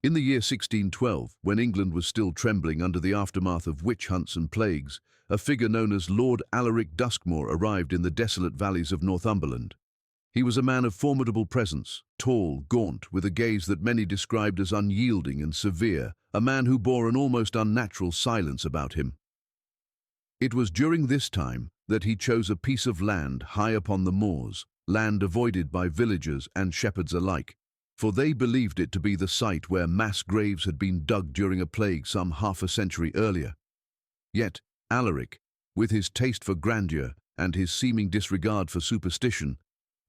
In the year 1612, when England was still trembling under the aftermath of witch hunts and plagues, a figure known as Lord Alaric Duskmoor arrived in the desolate valleys of Northumberland. He was a man of formidable presence, tall, gaunt, with a gaze that many described as unyielding and severe, a man who bore an almost unnatural silence about him. It was during this time that he chose a piece of land high upon the moors, land avoided by villagers and shepherds alike, for they believed it to be the site where mass graves had been dug during a plague some half a century earlier. Yet Alaric, with his taste for grandeur and his seeming disregard for superstition,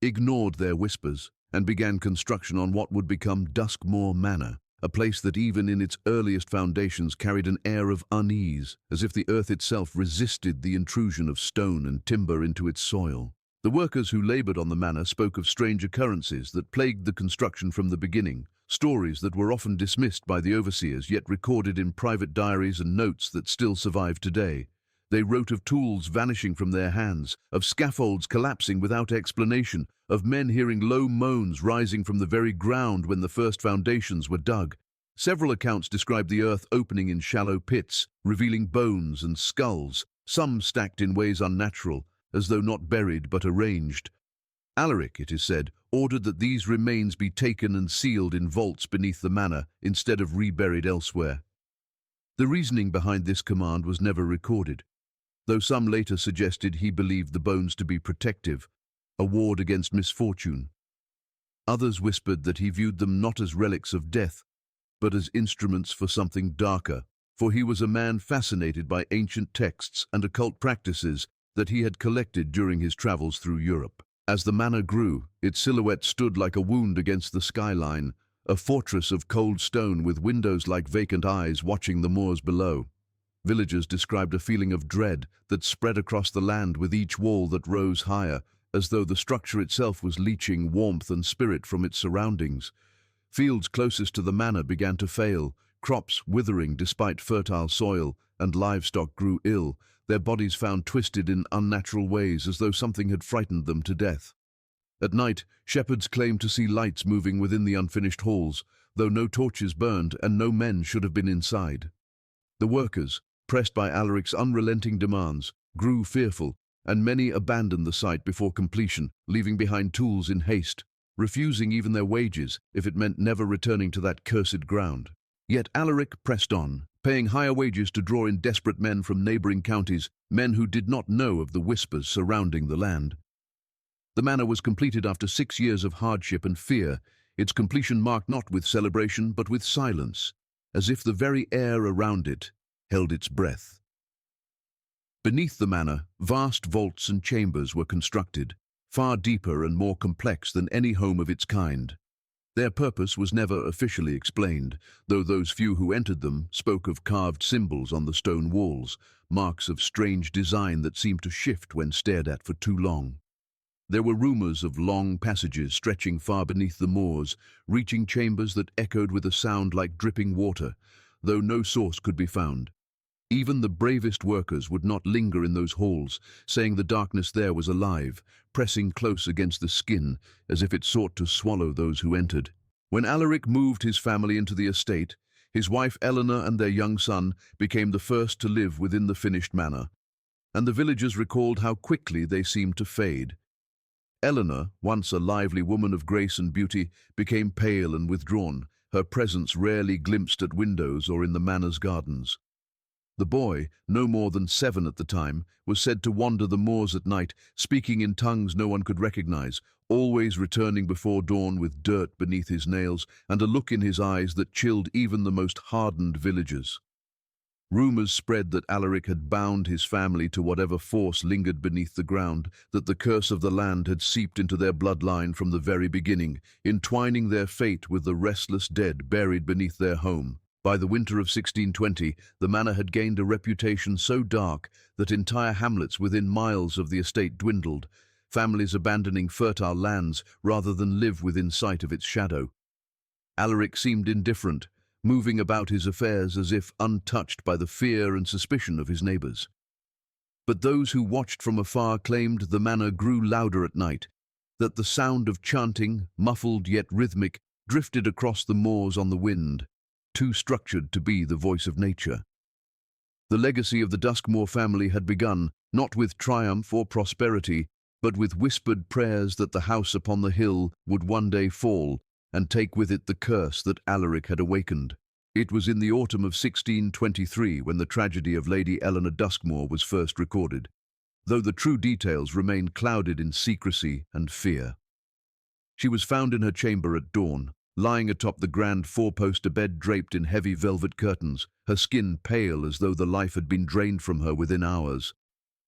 ignored their whispers and began construction on what would become Duskmoor Manor, a place that even in its earliest foundations carried an air of unease, as if the earth itself resisted the intrusion of stone and timber into its soil. The workers who labored on the manor spoke of strange occurrences that plagued the construction from the beginning, stories that were often dismissed by the overseers yet recorded in private diaries and notes that still survive today. They wrote of tools vanishing from their hands, of scaffolds collapsing without explanation, of men hearing low moans rising from the very ground when the first foundations were dug. Several accounts describe the earth opening in shallow pits, revealing bones and skulls, some stacked in ways unnatural, as though not buried but arranged. Alaric, it is said, ordered that these remains be taken and sealed in vaults beneath the manor instead of reburied elsewhere. The reasoning behind this command was never recorded, though some later suggested he believed the bones to be protective, a ward against misfortune. Others whispered that he viewed them not as relics of death, but as instruments for something darker, for he was a man fascinated by ancient texts and occult practices that he had collected during his travels through Europe. As the manor grew, its silhouette stood like a wound against the skyline, a fortress of cold stone with windows like vacant eyes watching the moors below. Villagers described a feeling of dread that spread across the land with each wall that rose higher, as though the structure itself was leaching warmth and spirit from its surroundings. Fields closest to the manor began to fail, crops withering despite fertile soil, and livestock grew ill, their bodies found twisted in unnatural ways as though something had frightened them to death. At night, shepherds claimed to see lights moving within the unfinished halls, though no torches burned and no men should have been inside. The workers, pressed by Alaric's unrelenting demands, grew fearful, and many abandoned the site before completion, leaving behind tools in haste, refusing even their wages if it meant never returning to that cursed ground. Yet Alaric pressed on, paying higher wages to draw in desperate men from neighboring counties, men who did not know of the whispers surrounding the land. The manor was completed after 6 years of hardship and fear, its completion marked not with celebration but with silence, as if the very air around it held its breath. Beneath the manor, vast vaults and chambers were constructed, far deeper and more complex than any home of its kind. Their purpose was never officially explained, though those few who entered them spoke of carved symbols on the stone walls, marks of strange design that seemed to shift when stared at for too long. There were rumors of long passages stretching far beneath the moors, reaching chambers that echoed with a sound like dripping water, though no source could be found. Even the bravest workers would not linger in those halls, saying the darkness there was alive, pressing close against the skin as if it sought to swallow those who entered. When Alaric moved his family into the estate, his wife Eleanor and their young son became the first to live within the finished manor, and the villagers recalled how quickly they seemed to fade. Eleanor, once a lively woman of grace and beauty, became pale and withdrawn, her presence rarely glimpsed at windows or in the manor's gardens. The boy, no more than 7 at the time, was said to wander the moors at night, speaking in tongues no one could recognize, always returning before dawn with dirt beneath his nails and a look in his eyes that chilled even the most hardened villagers. Rumors spread that Alaric had bound his family to whatever force lingered beneath the ground, that the curse of the land had seeped into their bloodline from the very beginning, entwining their fate with the restless dead buried beneath their home. By the winter of 1620, the manor had gained a reputation so dark that entire hamlets within miles of the estate dwindled, families abandoning fertile lands rather than live within sight of its shadow. Alaric seemed indifferent, moving about his affairs as if untouched by the fear and suspicion of his neighbors. But those who watched from afar claimed the manor grew louder at night, that the sound of chanting, muffled yet rhythmic, drifted across the moors on the wind. too structured to be the voice of nature. The legacy of the Duskmoor family had begun, not with triumph or prosperity, but with whispered prayers that the house upon the hill would one day fall and take with it the curse that Alaric had awakened. It was in the autumn of 1623 when the tragedy of Lady Eleanor Duskmoor was first recorded, though the true details remained clouded in secrecy and fear. She was found in her chamber at dawn, lying atop the grand four-poster bed draped in heavy velvet curtains, her skin pale as though the life had been drained from her within hours.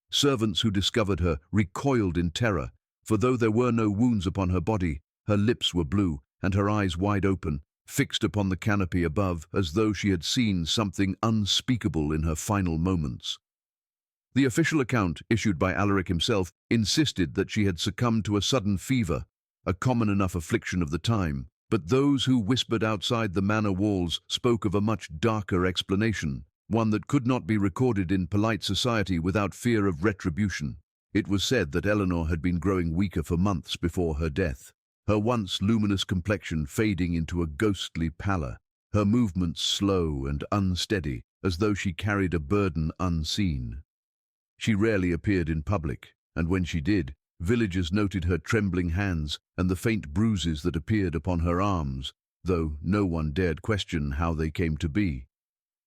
Servants who discovered her recoiled in terror, for though there were no wounds upon her body, her lips were blue and her eyes wide open, fixed upon the canopy above as though she had seen something unspeakable in her final moments. The official account, issued by Alaric himself, insisted that she had succumbed to a sudden fever, a common enough affliction of the time, but those who whispered outside the manor walls spoke of a much darker explanation, one that could not be recorded in polite society without fear of retribution. It was said that Eleanor had been growing weaker for months before her death, her once luminous complexion fading into a ghostly pallor, her movements slow and unsteady, as though she carried a burden unseen. She rarely appeared in public, and when she did, villagers noted her trembling hands and the faint bruises that appeared upon her arms, though no one dared question how they came to be.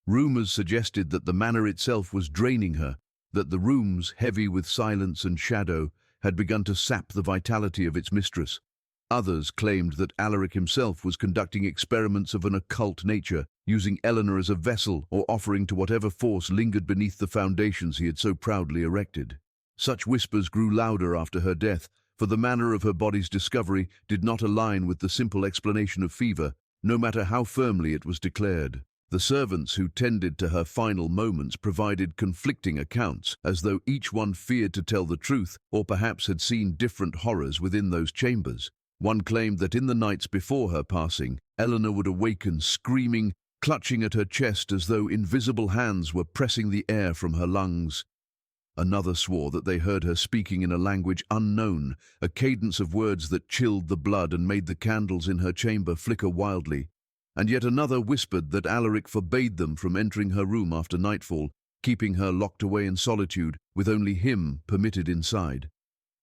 Rumors suggested that the manor itself was draining her, that the rooms, heavy with silence and shadow, had begun to sap the vitality of its mistress. Others claimed that Alaric himself was conducting experiments of an occult nature, using Eleanor as a vessel or offering to whatever force lingered beneath the foundations he had so proudly erected. Such whispers grew louder after her death, for the manner of her body's discovery did not align with the simple explanation of fever, no matter how firmly it was declared. The servants who tended to her final moments provided conflicting accounts, as though each one feared to tell the truth or perhaps had seen different horrors within those chambers. One claimed that in the nights before her passing, Eleanor would awaken screaming, clutching at her chest as though invisible hands were pressing the air from her lungs. Another swore that they heard her speaking in a language unknown, a cadence of words that chilled the blood and made the candles in her chamber flicker wildly. And yet another whispered that Alaric forbade them from entering her room after nightfall, keeping her locked away in solitude, with only him permitted inside.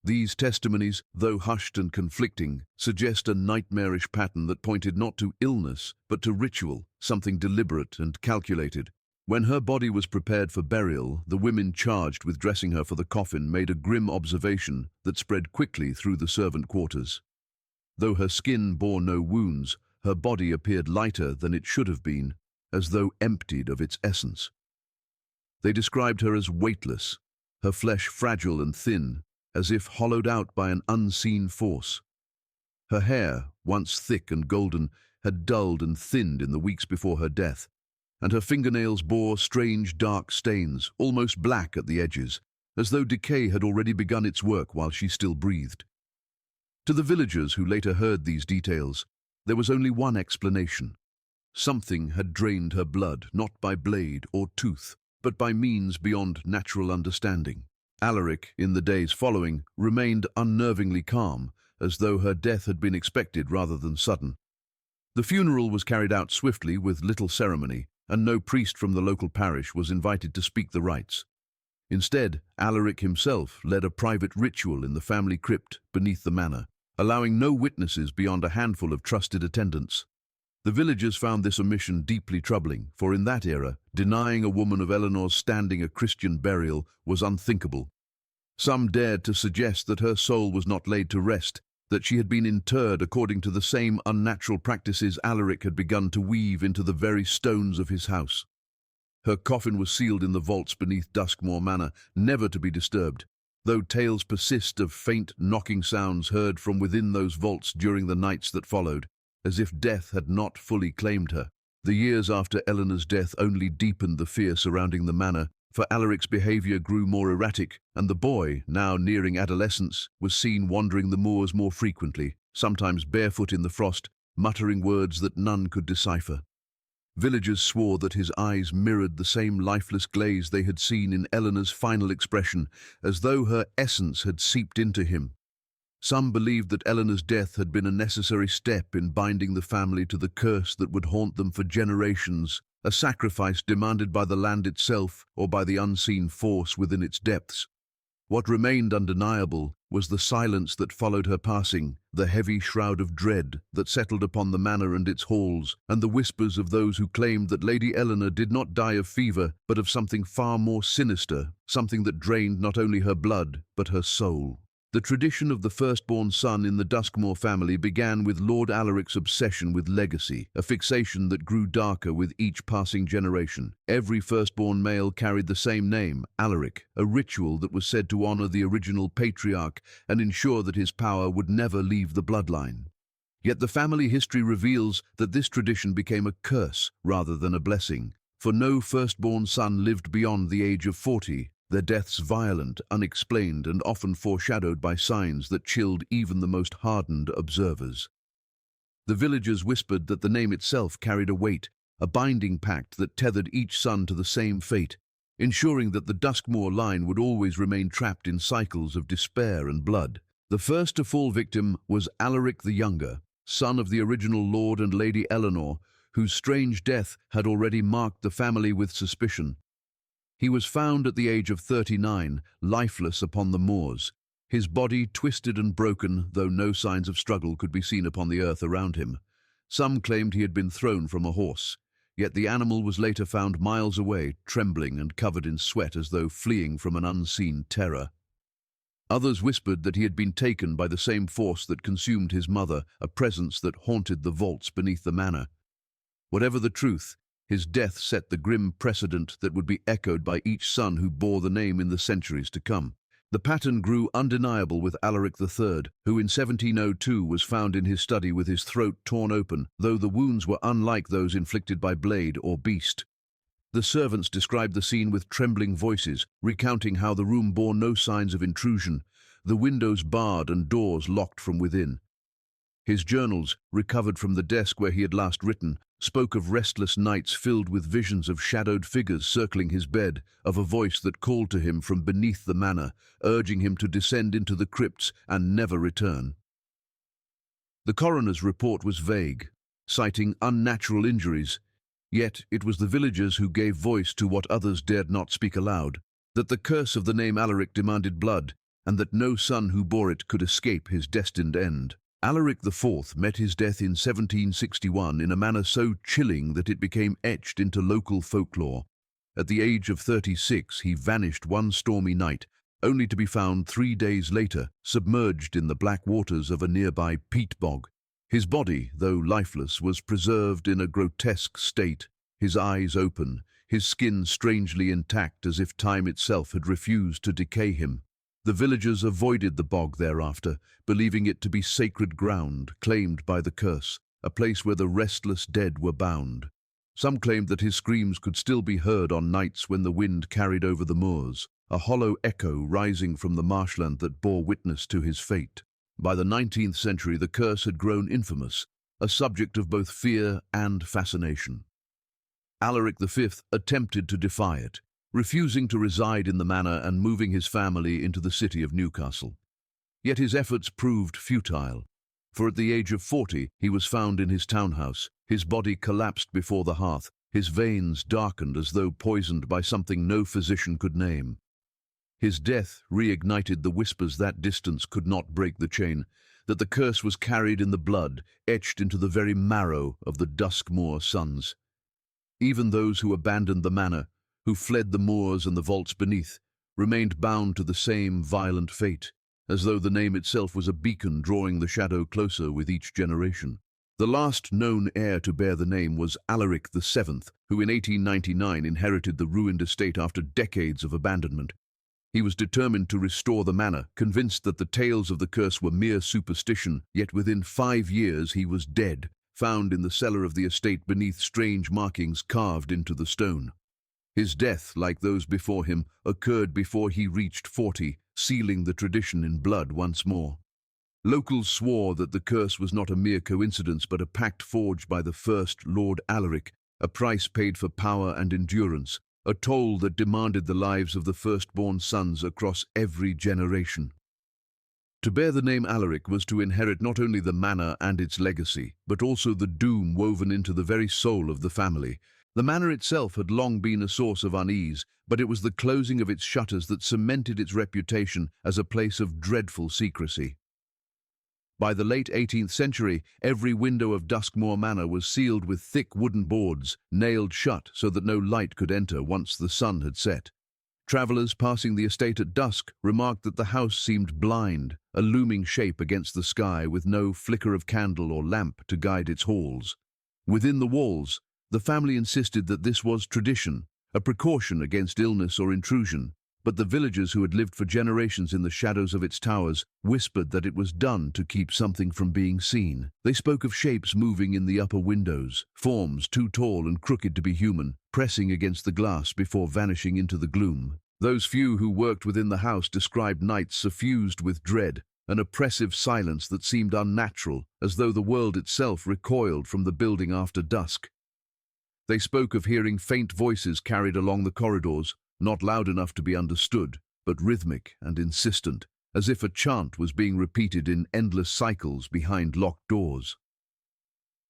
These testimonies, though hushed and conflicting, suggest a nightmarish pattern that pointed not to illness, but to ritual, something deliberate and calculated. When her body was prepared for burial, the women charged with dressing her for the coffin made a grim observation that spread quickly through the servant quarters. Though her skin bore no wounds, her body appeared lighter than it should have been, as though emptied of its essence. They described her as weightless, her flesh fragile and thin, as if hollowed out by an unseen force. Her hair, once thick and golden, had dulled and thinned in the weeks before her death, and her fingernails bore strange dark stains, almost black at the edges, as though decay had already begun its work while she still breathed. To the villagers who later heard these details, there was only one explanation. Something had drained her blood, not by blade or tooth, but by means beyond natural understanding. Alaric, in the days following, remained unnervingly calm, as though her death had been expected rather than sudden. The funeral was carried out swiftly with little ceremony, and no priest from the local parish was invited to speak the rites. Instead, Alaric himself led a private ritual in the family crypt beneath the manor, allowing no witnesses beyond a handful of trusted attendants. The villagers found this omission deeply troubling, for in that era, denying a woman of Eleanor's standing a Christian burial was unthinkable. Some dared to suggest that her soul was not laid to rest, that she had been interred according to the same unnatural practices Alaric had begun to weave into the very stones of his house. Her coffin was sealed in the vaults beneath Duskmoor Manor, never to be disturbed, though tales persist of faint knocking sounds heard from within those vaults during the nights that followed, as if death had not fully claimed her. The years after Eleanor's death only deepened the fear surrounding the manor, for Alaric's behavior grew more erratic, and the boy, now nearing adolescence, was seen wandering the moors more frequently, sometimes barefoot in the frost, muttering words that none could decipher. Villagers swore that his eyes mirrored the same lifeless glaze they had seen in Eleanor's final expression, as though her essence had seeped into him. Some believed that Eleanor's death had been a necessary step in binding the family to the curse that would haunt them for generations, a sacrifice demanded by the land itself or by the unseen force within its depths. What remained undeniable was the silence that followed her passing, the heavy shroud of dread that settled upon the manor and its halls, and the whispers of those who claimed that Lady Eleanor did not die of fever, but of something far more sinister, something that drained not only her blood, but her soul. The tradition of the firstborn son in the Duskmoor family began with Lord Alaric's obsession with legacy, a fixation that grew darker with each passing generation. Every firstborn male carried the same name, Alaric, a ritual that was said to honor the original patriarch and ensure that his power would never leave the bloodline. Yet the family history reveals that this tradition became a curse rather than a blessing, for no firstborn son lived beyond the age of 40, their deaths violent, unexplained, and often foreshadowed by signs that chilled even the most hardened observers. The villagers whispered that the name itself carried a weight, a binding pact that tethered each son to the same fate, ensuring that the Duskmoor line would always remain trapped in cycles of despair and blood. The first to fall victim was Alaric the Younger, son of the original Lord and Lady Eleanor, whose strange death had already marked the family with suspicion. He was found at the age of 39, lifeless upon the moors, his body twisted and broken, though no signs of struggle could be seen upon the earth around him. Some claimed he had been thrown from a horse, yet the animal was later found miles away, trembling and covered in sweat as though fleeing from an unseen terror. Others whispered that he had been taken by the same force that consumed his mother, a presence that haunted the vaults beneath the manor. Whatever the truth, his death set the grim precedent that would be echoed by each son who bore the name in the centuries to come. The pattern grew undeniable with Alaric III, who in 1702 was found in his study with his throat torn open, though the wounds were unlike those inflicted by blade or beast. The servants described the scene with trembling voices, recounting how the room bore no signs of intrusion, the windows barred and doors locked from within. His journals, recovered from the desk where he had last written, spoke of restless nights filled with visions of shadowed figures circling his bed, of a voice that called to him from beneath the manor, urging him to descend into the crypts and never return. The coroner's report was vague, citing unnatural injuries, yet it was the villagers who gave voice to what others dared not speak aloud, that the curse of the name Alaric demanded blood, and that no son who bore it could escape his destined end. Alaric IV met his death in 1761 in a manner so chilling that it became etched into local folklore. At the age of 36, he vanished one stormy night, only to be found 3 days later, submerged in the black waters of a nearby peat bog. His body, though lifeless, was preserved in a grotesque state, his eyes open, his skin strangely intact as if time itself had refused to decay him. The villagers avoided the bog thereafter, believing it to be sacred ground, claimed by the curse, a place where the restless dead were bound. Some claimed that his screams could still be heard on nights when the wind carried over the moors, a hollow echo rising from the marshland that bore witness to his fate. By the 19th century, the curse had grown infamous, a subject of both fear and fascination. Alaric V attempted to defy it, refusing to reside in the manor and moving his family into the city of Newcastle. Yet his efforts proved futile, for at the age of 40 he was found in his townhouse, his body collapsed before the hearth, his veins darkened as though poisoned by something no physician could name. His death reignited the whispers that distance could not break the chain, that the curse was carried in the blood, etched into the very marrow of the Duskmoor sons. Even those who abandoned the manor, who fled the moors and the vaults beneath, remained bound to the same violent fate, as though the name itself was a beacon drawing the shadow closer with each generation. The last known heir to bear the name was Alaric VII, who in 1899 inherited the ruined estate after decades of abandonment. He was determined to restore the manor, convinced that the tales of the curse were mere superstition, yet within 5 years he was dead, found in the cellar of the estate beneath strange markings carved into the stone. His death, like those before him, occurred before he reached 40, sealing the tradition in blood once more. Locals swore that the curse was not a mere coincidence but a pact forged by the first Lord Alaric, a price paid for power and endurance, a toll that demanded the lives of the firstborn sons across every generation. To bear the name Alaric was to inherit not only the manor and its legacy, but also the doom woven into the very soul of the family. The manor itself had long been a source of unease, but it was the closing of its shutters that cemented its reputation as a place of dreadful secrecy. By the late 18th century, every window of Duskmoor Manor was sealed with thick wooden boards, nailed shut so that no light could enter once the sun had set. Travellers passing the estate at dusk remarked that the house seemed blind, a looming shape against the sky with no flicker of candle or lamp to guide its halls. Within the walls, the family insisted that this was tradition, a precaution against illness or intrusion, but the villagers who had lived for generations in the shadows of its towers whispered that it was done to keep something from being seen. They spoke of shapes moving in the upper windows, forms too tall and crooked to be human, pressing against the glass before vanishing into the gloom. Those few who worked within the house described nights suffused with dread, an oppressive silence that seemed unnatural, as though the world itself recoiled from the building after dusk. They spoke of hearing faint voices carried along the corridors, not loud enough to be understood, but rhythmic and insistent, as if a chant was being repeated in endless cycles behind locked doors.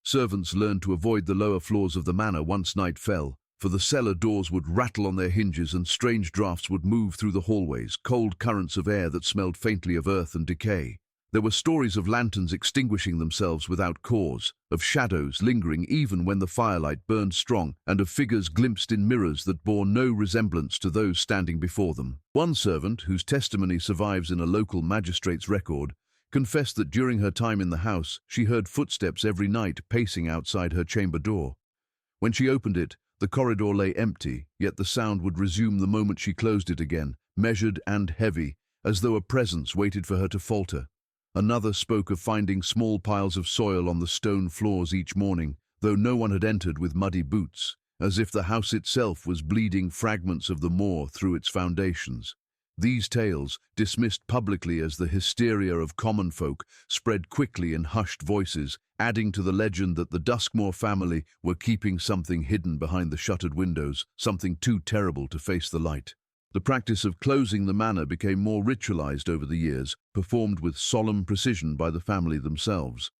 Servants learned to avoid the lower floors of the manor once night fell, for the cellar doors would rattle on their hinges and strange draughts would move through the hallways, cold currents of air that smelled faintly of earth and decay. There were stories of lanterns extinguishing themselves without cause, of shadows lingering even when the firelight burned strong, and of figures glimpsed in mirrors that bore no resemblance to those standing before them. One servant, whose testimony survives in a local magistrate's record, confessed that during her time in the house, she heard footsteps every night pacing outside her chamber door. When she opened it, the corridor lay empty, yet the sound would resume the moment she closed it again, measured and heavy, as though a presence waited for her to falter. Another spoke of finding small piles of soil on the stone floors each morning, though no one had entered with muddy boots, as if the house itself was bleeding fragments of the moor through its foundations. These tales, dismissed publicly as the hysteria of common folk, spread quickly in hushed voices, adding to the legend that the Duskmoor family were keeping something hidden behind the shuttered windows, something too terrible to face the light. The practice of closing the manor became more ritualized over the years, performed with solemn precision by the family themselves.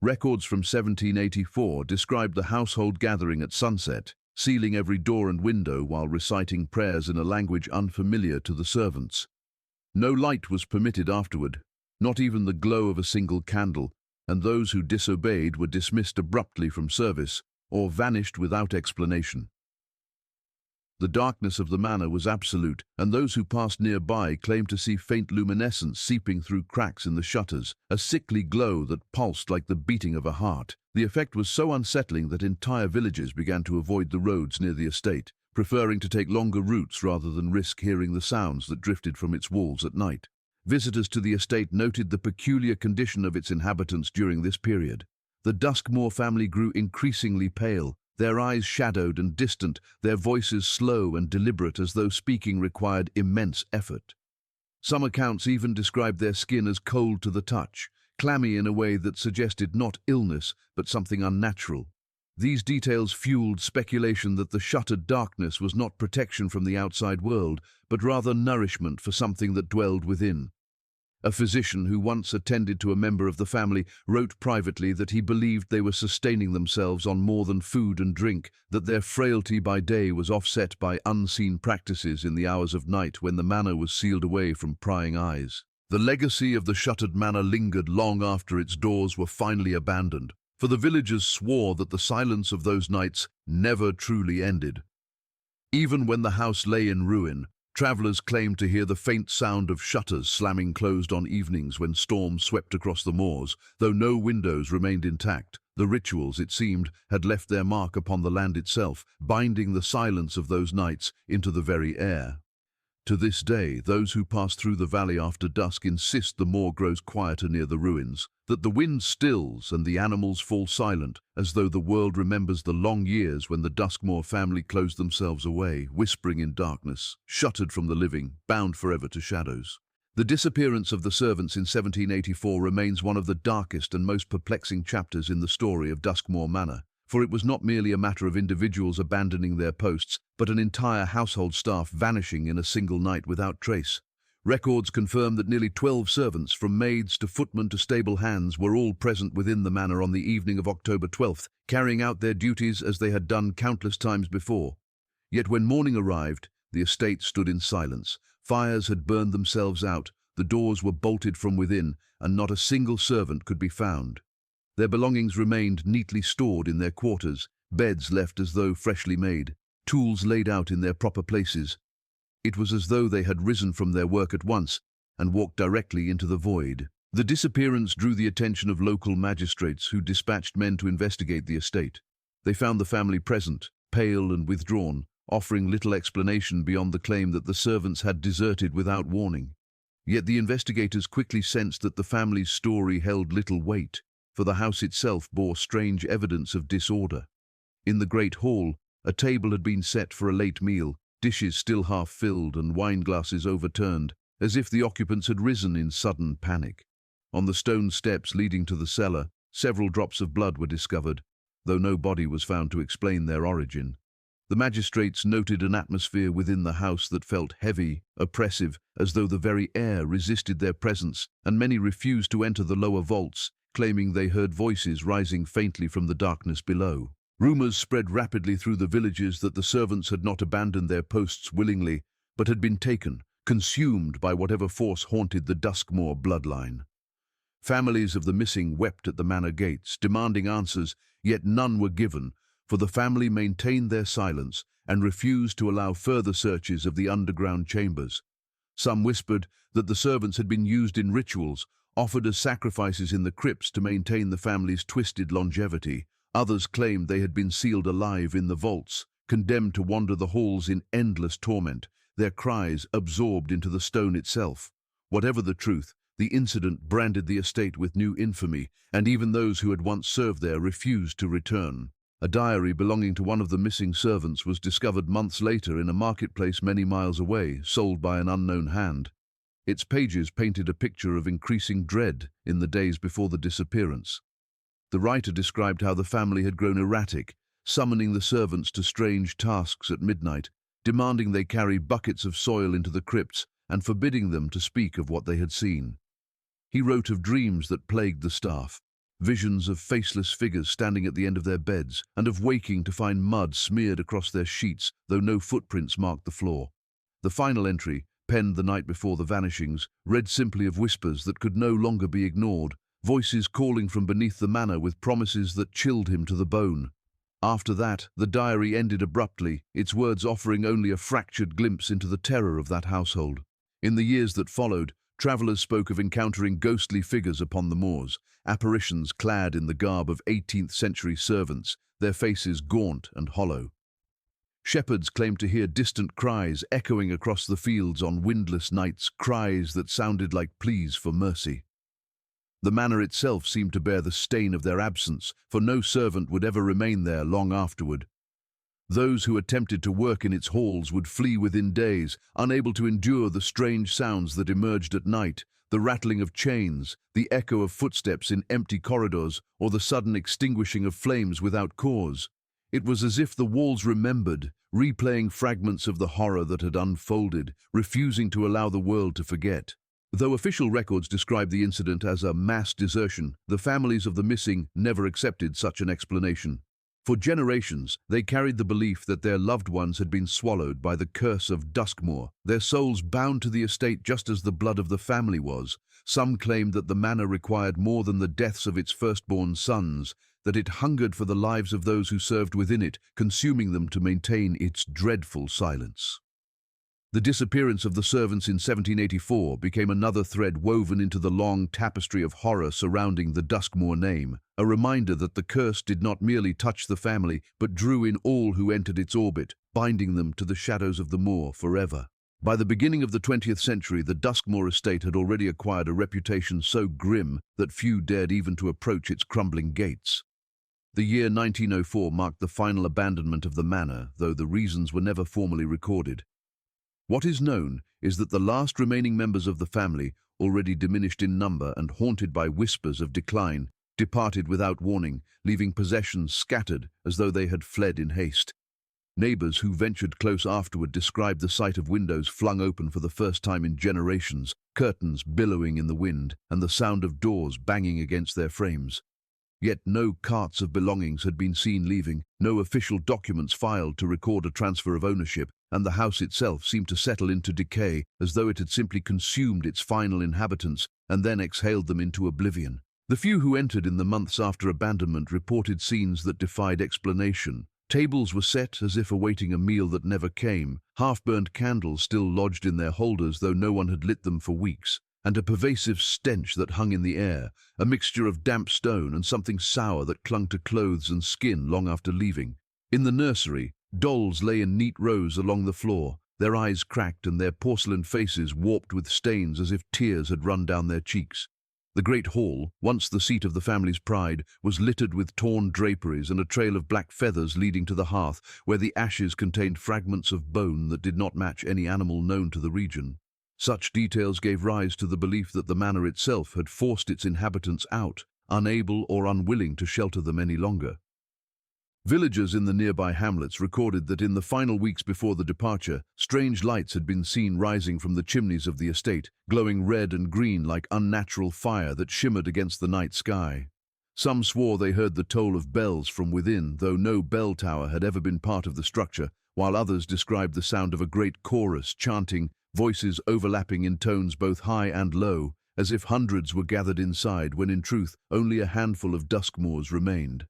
Records from 1784 described the household gathering at sunset, sealing every door and window while reciting prayers in a language unfamiliar to the servants. No light was permitted afterward, not even the glow of a single candle, and those who disobeyed were dismissed abruptly from service or vanished without explanation. The darkness of the manor was absolute, and those who passed nearby claimed to see faint luminescence seeping through cracks in the shutters, a sickly glow that pulsed like the beating of a heart. The effect was so unsettling that entire villages began to avoid the roads near the estate, preferring to take longer routes rather than risk hearing the sounds that drifted from its walls at night. Visitors to the estate noted the peculiar condition of its inhabitants during this period. The Duskmoor family grew increasingly pale, their eyes shadowed and distant, their voices slow and deliberate as though speaking required immense effort. Some accounts even described their skin as cold to the touch, clammy in a way that suggested not illness, but something unnatural. These details fueled speculation that the shuttered darkness was not protection from the outside world, but rather nourishment for something that dwelled within. A physician who once attended to a member of the family wrote privately that he believed they were sustaining themselves on more than food and drink, that their frailty by day was offset by unseen practices in the hours of night when the manor was sealed away from prying eyes. The legacy of the shuttered manor lingered long after its doors were finally abandoned, for the villagers swore that the silence of those nights never truly ended. Even when the house lay in ruin, travellers claimed to hear the faint sound of shutters slamming closed on evenings when storms swept across the moors. Though no windows remained intact, the rituals, it seemed, had left their mark upon the land itself, binding the silence of those nights into the very air. To this day, those who pass through the valley after dusk insist the moor grows quieter near the ruins, that the wind stills and the animals fall silent, as though the world remembers the long years when the Duskmoor family closed themselves away, whispering in darkness, shuttered from the living, bound forever to shadows. The disappearance of the servants in 1784 remains one of the darkest and most perplexing chapters in the story of Duskmoor Manor, for it was not merely a matter of individuals abandoning their posts, but an entire household staff vanishing in a single night without trace. Records confirm that nearly 12 servants, from maids to footmen to stable hands, were all present within the manor on the evening of October 12th, carrying out their duties as they had done countless times before. Yet when morning arrived, the estate stood in silence. Fires had burned themselves out, the doors were bolted from within, and not a single servant could be found. Their belongings remained neatly stored in their quarters, beds left as though freshly made, tools laid out in their proper places. It was as though they had risen from their work at once and walked directly into the void. The disappearance drew the attention of local magistrates who dispatched men to investigate the estate. They found the family present, pale and withdrawn, offering little explanation beyond the claim that the servants had deserted without warning. Yet the investigators quickly sensed that the family's story held little weight, for the house itself bore strange evidence of disorder. In the great hall, a table had been set for a late meal, dishes still half filled and wine glasses overturned, as if the occupants had risen in sudden panic. On the stone steps leading to the cellar, several drops of blood were discovered, though no body was found to explain their origin. The magistrates noted an atmosphere within the house that felt heavy, oppressive, as though the very air resisted their presence, and many refused to enter the lower vaults, claiming they heard voices rising faintly from the darkness below. Rumors spread rapidly through the villages that the servants had not abandoned their posts willingly, but had been taken, consumed by whatever force haunted the Duskmoor bloodline. Families of the missing wept at the manor gates, demanding answers, yet none were given, for the family maintained their silence and refused to allow further searches of the underground chambers. Some whispered that the servants had been used in rituals, offered as sacrifices in the crypts to maintain the family's twisted longevity. Others claimed they had been sealed alive in the vaults, condemned to wander the halls in endless torment, their cries absorbed into the stone itself. Whatever the truth, the incident branded the estate with new infamy, and even those who had once served there refused to return. A diary belonging to one of the missing servants was discovered months later in a marketplace many miles away, sold by an unknown hand. Its pages painted a picture of increasing dread in the days before the disappearance. The writer described how the family had grown erratic, summoning the servants to strange tasks at midnight, demanding they carry buckets of soil into the crypts and forbidding them to speak of what they had seen. He wrote of dreams that plagued the staff, visions of faceless figures standing at the end of their beds, and of waking to find mud smeared across their sheets, though no footprints marked the floor. The final entry, penned the night before the vanishings, read simply of whispers that could no longer be ignored, voices calling from beneath the manor with promises that chilled him to the bone. After that, the diary ended abruptly, its words offering only a fractured glimpse into the terror of that household. In the years that followed, travelers spoke of encountering ghostly figures upon the moors, apparitions clad in the garb of 18th-century servants, their faces gaunt and hollow. Shepherds claimed to hear distant cries echoing across the fields on windless nights, cries that sounded like pleas for mercy. The manor itself seemed to bear the stain of their absence, for no servant would ever remain there long afterward. Those who attempted to work in its halls would flee within days, unable to endure the strange sounds that emerged at night, the rattling of chains, the echo of footsteps in empty corridors, or the sudden extinguishing of flames without cause. It was as if the walls remembered, replaying fragments of the horror that had unfolded, refusing to allow the world to forget. Though official records describe the incident as a mass desertion, the families of the missing never accepted such an explanation. For generations, they carried the belief that their loved ones had been swallowed by the curse of Duskmoor, their souls bound to the estate just as the blood of the family was. Some claimed that the manor required more than the deaths of its firstborn sons, that it hungered for the lives of those who served within it, consuming them to maintain its dreadful silence. The disappearance of the servants in 1784 became another thread woven into the long tapestry of horror surrounding the Duskmoor name, a reminder that the curse did not merely touch the family, but drew in all who entered its orbit, binding them to the shadows of the moor forever. By the beginning of the 20th century, the Duskmoor estate had already acquired a reputation so grim that few dared even to approach its crumbling gates. The year 1904 marked the final abandonment of the manor, though the reasons were never formally recorded. What is known is that the last remaining members of the family, already diminished in number and haunted by whispers of decline, departed without warning, leaving possessions scattered as though they had fled in haste. Neighbours who ventured close afterward described the sight of windows flung open for the first time in generations, curtains billowing in the wind, and the sound of doors banging against their frames. Yet no carts of belongings had been seen leaving, no official documents filed to record a transfer of ownership, and the house itself seemed to settle into decay as though it had simply consumed its final inhabitants and then exhaled them into oblivion. The few who entered in the months after abandonment reported scenes that defied explanation. Tables were set as if awaiting a meal that never came, half-burned candles still lodged in their holders though no one had lit them for weeks, and a pervasive stench that hung in the air, a mixture of damp stone and something sour that clung to clothes and skin long after leaving. In the nursery, dolls lay in neat rows along the floor, their eyes cracked and their porcelain faces warped with stains as if tears had run down their cheeks. The great hall, once the seat of the family's pride, was littered with torn draperies and a trail of black feathers leading to the hearth, where the ashes contained fragments of bone that did not match any animal known to the region. Such details gave rise to the belief that the manor itself had forced its inhabitants out, unable or unwilling to shelter them any longer. Villagers in the nearby hamlets recorded that in the final weeks before the departure, strange lights had been seen rising from the chimneys of the estate, glowing red and green like unnatural fire that shimmered against the night sky. Some swore they heard the toll of bells from within, though no bell tower had ever been part of the structure, while others described the sound of a great chorus chanting, voices overlapping in tones both high and low, as if hundreds were gathered inside when in truth only a handful of Duskmoors remained.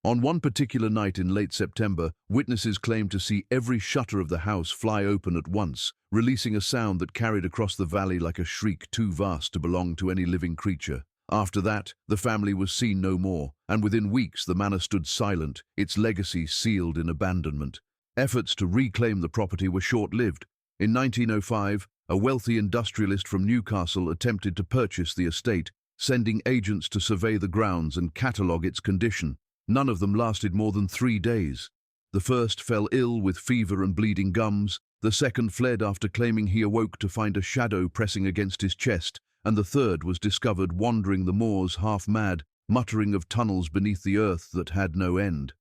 On one particular night in late September, witnesses claimed to see every shutter of the house fly open at once, releasing a sound that carried across the valley like a shriek too vast to belong to any living creature. After that, the family was seen no more, and within weeks the manor stood silent, its legacy sealed in abandonment. Efforts to reclaim the property were short-lived. In 1905, a wealthy industrialist from Newcastle attempted to purchase the estate, sending agents to survey the grounds and catalogue its condition. None of them lasted more than 3 days. The first fell ill with fever and bleeding gums, the second fled after claiming he awoke to find a shadow pressing against his chest, and the third was discovered wandering the moors half-mad, muttering of tunnels beneath the earth that had no end.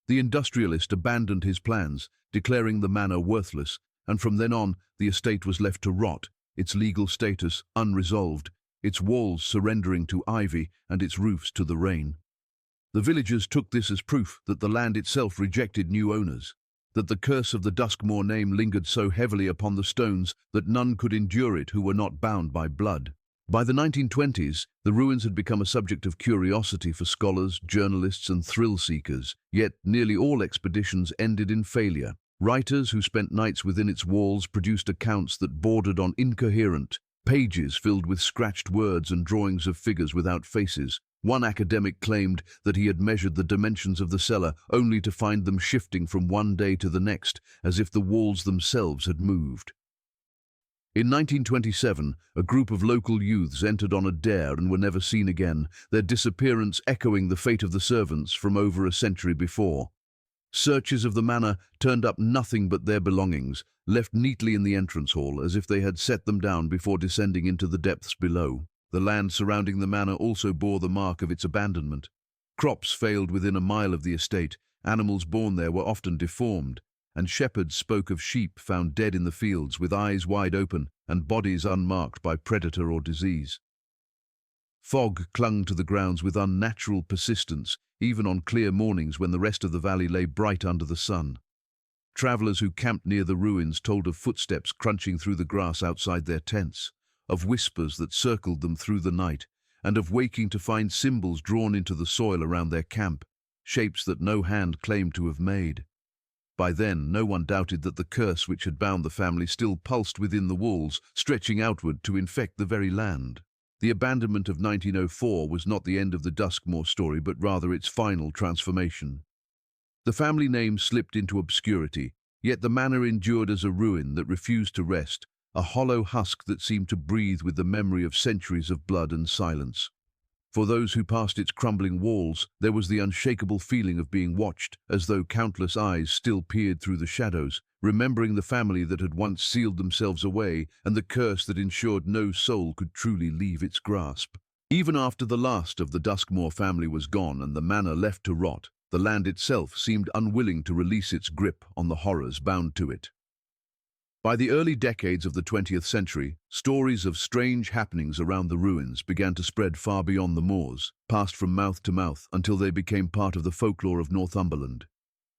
The industrialist abandoned his plans, declaring the manor worthless, and from then on the estate was left to rot, its legal status unresolved, its walls surrendering to ivy and its roofs to the rain. The villagers took this as proof that the land itself rejected new owners, that the curse of the Duskmoor name lingered so heavily upon the stones that none could endure it who were not bound by blood. By the 1920s, the ruins had become a subject of curiosity for scholars, journalists, and thrill-seekers, yet nearly all expeditions ended in failure. Writers who spent nights within its walls produced accounts that bordered on incoherent, pages filled with scratched words and drawings of figures without faces. One academic claimed that he had measured the dimensions of the cellar only to find them shifting from one day to the next, as if the walls themselves had moved. In 1927, a group of local youths entered on a dare and were never seen again, their disappearance echoing the fate of the servants from over a century before. Searches of the manor turned up nothing but their belongings, left neatly in the entrance hall as if they had set them down before descending into the depths below. The land surrounding the manor also bore the mark of its abandonment. Crops failed within a mile of the estate, animals born there were often deformed, and shepherds spoke of sheep found dead in the fields with eyes wide open and bodies unmarked by predator or disease. Fog clung to the grounds with unnatural persistence, even on clear mornings when the rest of the valley lay bright under the sun. Travelers who camped near the ruins told of footsteps crunching through the grass outside their tents, of whispers that circled them through the night, and of waking to find symbols drawn into the soil around their camp, shapes that no hand claimed to have made. By then, no one doubted that the curse which had bound the family still pulsed within the walls, stretching outward to infect the very land. The abandonment of 1904 was not the end of the Duskmoor story, but rather its final transformation. The family name slipped into obscurity, yet the manor endured as a ruin that refused to rest, a hollow husk that seemed to breathe with the memory of centuries of blood and silence. For those who passed its crumbling walls, there was the unshakable feeling of being watched, as though countless eyes still peered through the shadows, remembering the family that had once sealed themselves away and the curse that ensured no soul could truly leave its grasp. Even after the last of the Duskmoor family was gone and the manor left to rot, The land itself seemed unwilling to release its grip on the horrors bound to it. By the early decades of the 20th century, stories of strange happenings around the ruins began to spread far beyond the moors, passed from mouth to mouth until they became part of the folklore of Northumberland.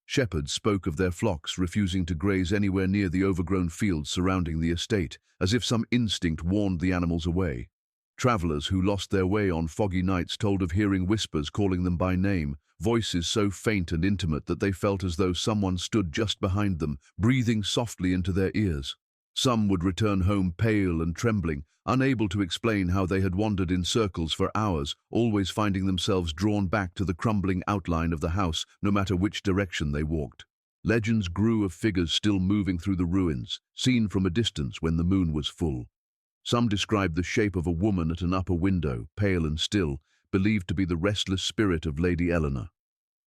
Shepherds spoke of their flocks refusing to graze anywhere near the overgrown fields surrounding the estate, as if some instinct warned the animals away. Travellers who lost their way on foggy nights told of hearing whispers calling them by name, voices so faint and intimate that they felt as though someone stood just behind them, breathing softly into their ears. Some would return home pale and trembling, unable to explain how they had wandered in circles for hours, always finding themselves drawn back to the crumbling outline of the house, no matter which direction they walked. Legends grew of figures still moving through the ruins, seen from a distance when the moon was full. Some described the shape of a woman at an upper window, pale and still, believed to be the restless spirit of Lady Eleanor.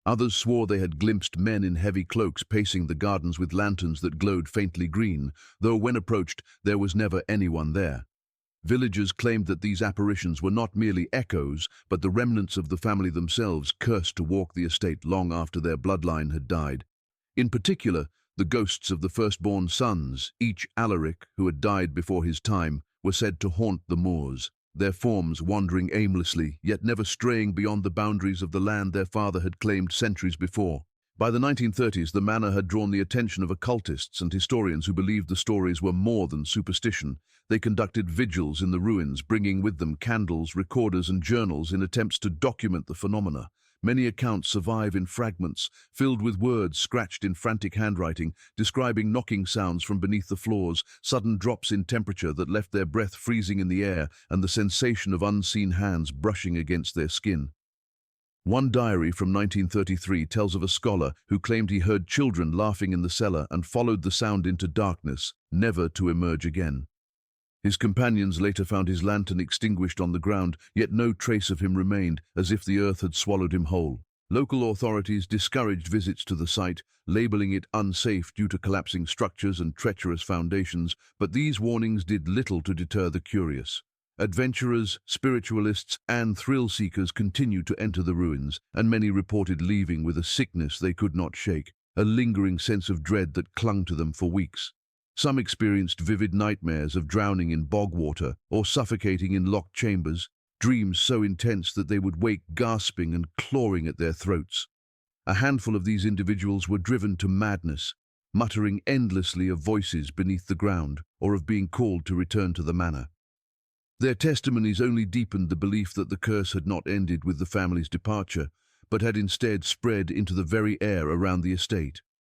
Others swore they had glimpsed men in heavy cloaks pacing the gardens with lanterns that glowed faintly green, though when approached there was never anyone there. Villagers claimed that these apparitions were not merely echoes, but the remnants of the family themselves cursed to walk the estate long after their bloodline had died. In particular, the ghosts of the firstborn sons, each Alaric who had died before his time, were said to haunt the moors, their forms wandering aimlessly, yet never straying beyond the boundaries of the land their father had claimed centuries before. By the 1930s, the manor had drawn the attention of occultists and historians who believed the stories were more than superstition. They conducted vigils in the ruins, bringing with them candles, recorders, and journals in attempts to document the phenomena. Many accounts survive in fragments, filled with words scratched in frantic handwriting, describing knocking sounds from beneath the floors, sudden drops in temperature that left their breath freezing in the air, and the sensation of unseen hands brushing against their skin. One diary from 1933 tells of a scholar who claimed he heard children laughing in the cellar and followed the sound into darkness, never to emerge again. His companions later found his lantern extinguished on the ground, yet no trace of him remained, as if the earth had swallowed him whole. Local authorities discouraged visits to the site, labeling it unsafe due to collapsing structures and treacherous foundations, but these warnings did little to deter the curious. Adventurers, spiritualists, and thrill-seekers continued to enter the ruins, and many reported leaving with a sickness they could not shake, a lingering sense of dread that clung to them for weeks. Some experienced vivid nightmares of drowning in bog water or suffocating in locked chambers, dreams so intense that they would wake gasping and clawing at their throats. A handful of these individuals were driven to madness, muttering endlessly of voices beneath the ground or of being called to return to the manor. Their testimonies only deepened the belief that the curse had not ended with the family's departure, but had instead spread into the very air around the estate.